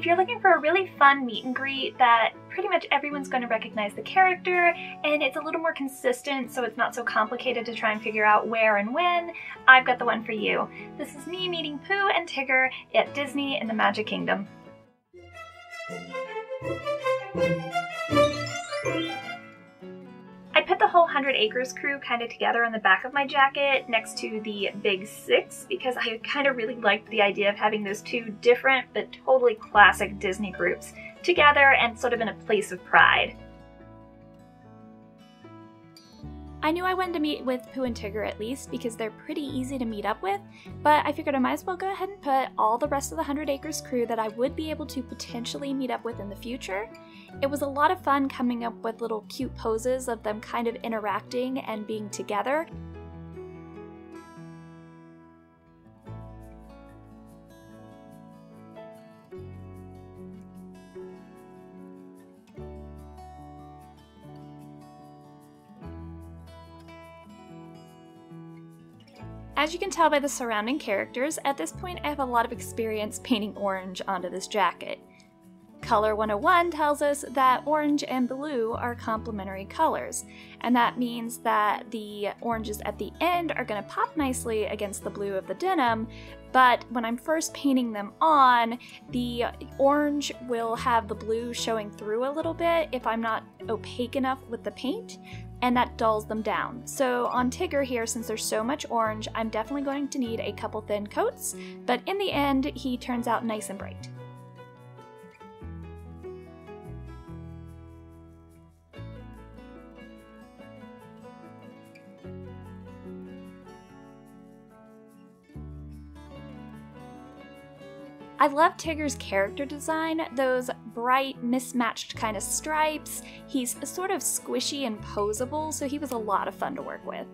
If you're looking for a really fun meet and greet that pretty much everyone's going to recognize the character and it's a little more consistent so it's not so complicated to try and figure out where and when, I've got the one for you. This is me meeting Pooh and Tigger at Disney in the Magic Kingdom. I put the whole 100 Acres crew kind of together on the back of my jacket next to the Big Six because I kind of really liked the idea of having those two different but totally classic Disney groups together and sort of in a place of pride. I knew I wanted to meet with Pooh and Tigger at least because they're pretty easy to meet up with, but I figured I might as well go ahead and put all the rest of the 100 Acres crew that I would be able to potentially meet up with in the future. It was a lot of fun coming up with little cute poses of them kind of interacting and being together. As you can tell by the surrounding characters, at this point I have a lot of experience painting orange onto this jacket. Color 101 tells us that orange and blue are complementary colors, and that means that the oranges at the end are going to pop nicely against the blue of the denim, but when I'm first painting them on, the orange will have the blue showing through a little bit if I'm not opaque enough with the paint, and that dulls them down. So on Tigger here, since there's so much orange, I'm definitely going to need a couple thin coats, but in the end, he turns out nice and bright. I love Tigger's character design, those bright, mismatched kind of stripes. He's sort of squishy and posable, so he was a lot of fun to work with.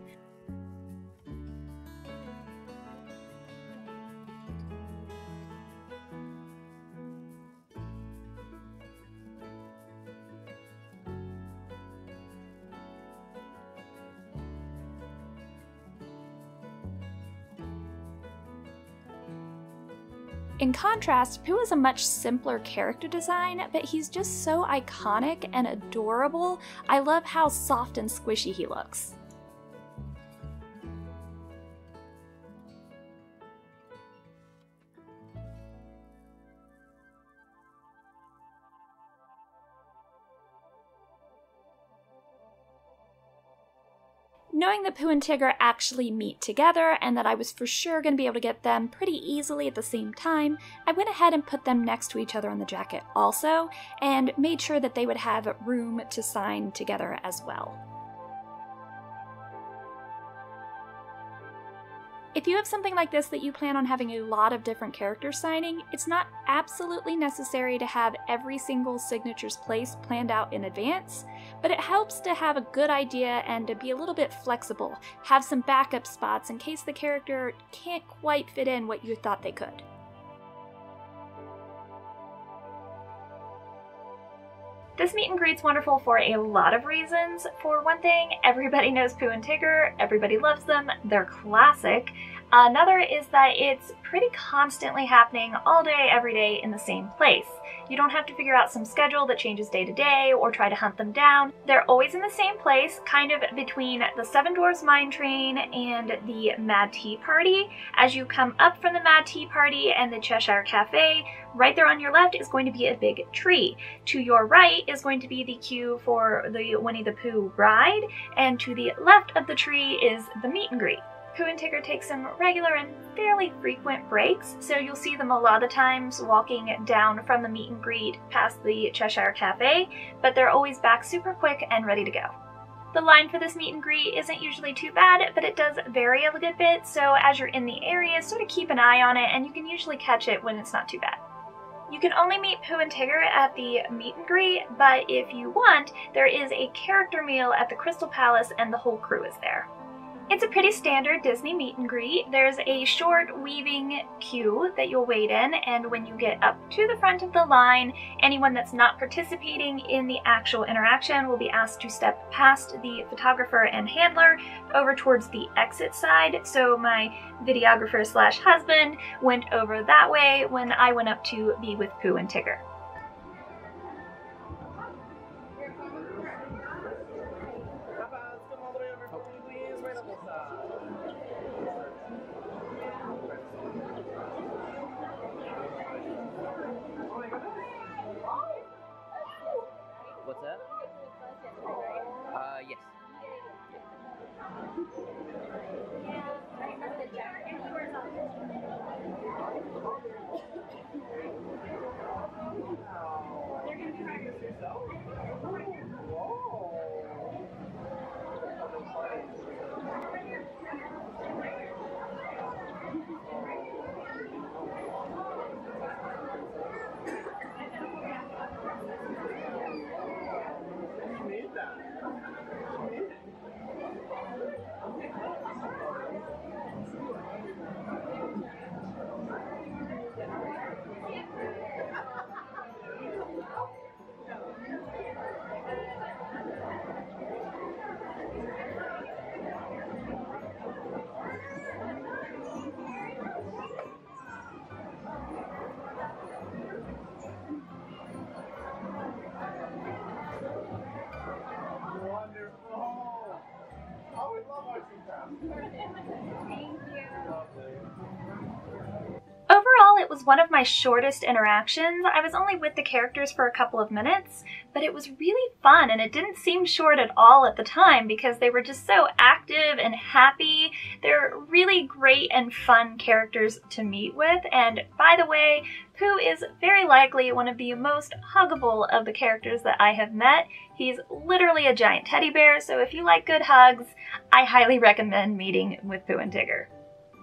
In contrast, Pooh is a much simpler character design, but he's just so iconic and adorable. I love how soft and squishy he looks. Knowing that Pooh and Tigger actually meet together and that I was for sure going to be able to get them pretty easily at the same time, I went ahead and put them next to each other on the jacket also, and made sure that they would have room to sign together as well. If you have something like this that you plan on having a lot of different characters signing, it's not absolutely necessary to have every single signature's place planned out in advance, but it helps to have a good idea and to be a little bit flexible, have some backup spots in case the character can't quite fit in what you thought they could. This meet and greet's wonderful for a lot of reasons. For one thing, everybody knows Pooh and Tigger, everybody loves them, they're classic. Another is that it's pretty constantly happening all day, every day in the same place. You don't have to figure out some schedule that changes day to day or try to hunt them down. They're always in the same place, kind of between the Seven Dwarfs Mine Train and the Mad Tea Party. As you come up from the Mad Tea Party and the Cheshire Cafe, right there on your left is going to be a big tree. To your right is going to be the queue for the Winnie the Pooh ride, and to the left of the tree is the meet and greet. Pooh and Tigger take some regular and fairly frequent breaks, so you'll see them a lot of the times walking down from the meet and greet past the Cheshire Cafe, but they're always back super quick and ready to go. The line for this meet and greet isn't usually too bad, but it does vary a good bit, so as you're in the area, sort of keep an eye on it and you can usually catch it when it's not too bad. You can only meet Pooh and Tigger at the meet and greet, but if you want, there is a character meal at the Crystal Palace and the whole crew is there. It's a pretty standard Disney meet and greet. There's a short weaving queue that you'll wait in, and when you get up to the front of the line, anyone that's not participating in the actual interaction will be asked to step past the photographer and handler over towards the exit side. So my videographer slash husband went over that way when I went up to be with Pooh and Tigger. What's that? Yes. Overall, it was one of my shortest interactions. I was only with the characters for a couple of minutes, but it was really fun, and it didn't seem short at all at the time because they were just so active and happy. They're really great and fun characters to meet with, and by the way, Pooh is very likely one of the most huggable of the characters that I have met. He's literally a giant teddy bear, so if you like good hugs, I highly recommend meeting with Pooh and Tigger.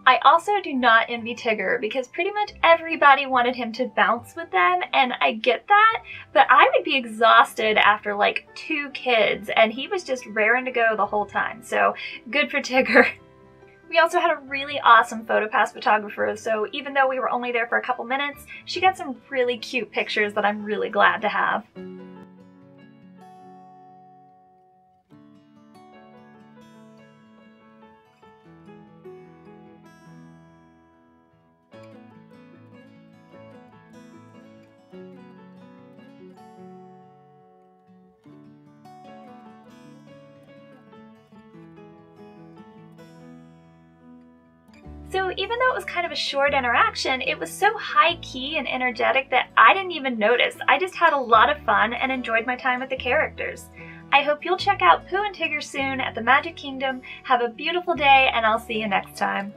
I also do not envy Tigger because pretty much everybody wanted him to bounce with them, and I get that, but I would be exhausted after like 2 kids, and he was just raring to go the whole time, so good for Tigger. We also had a really awesome PhotoPass photographer, so even though we were only there for a couple minutes, she got some really cute pictures that I'm really glad to have. So even though it was kind of a short interaction, it was so high-key and energetic that I didn't even notice. I just had a lot of fun and enjoyed my time with the characters. I hope you'll check out Pooh and Tigger soon at the Magic Kingdom. Have a beautiful day, and I'll see you next time.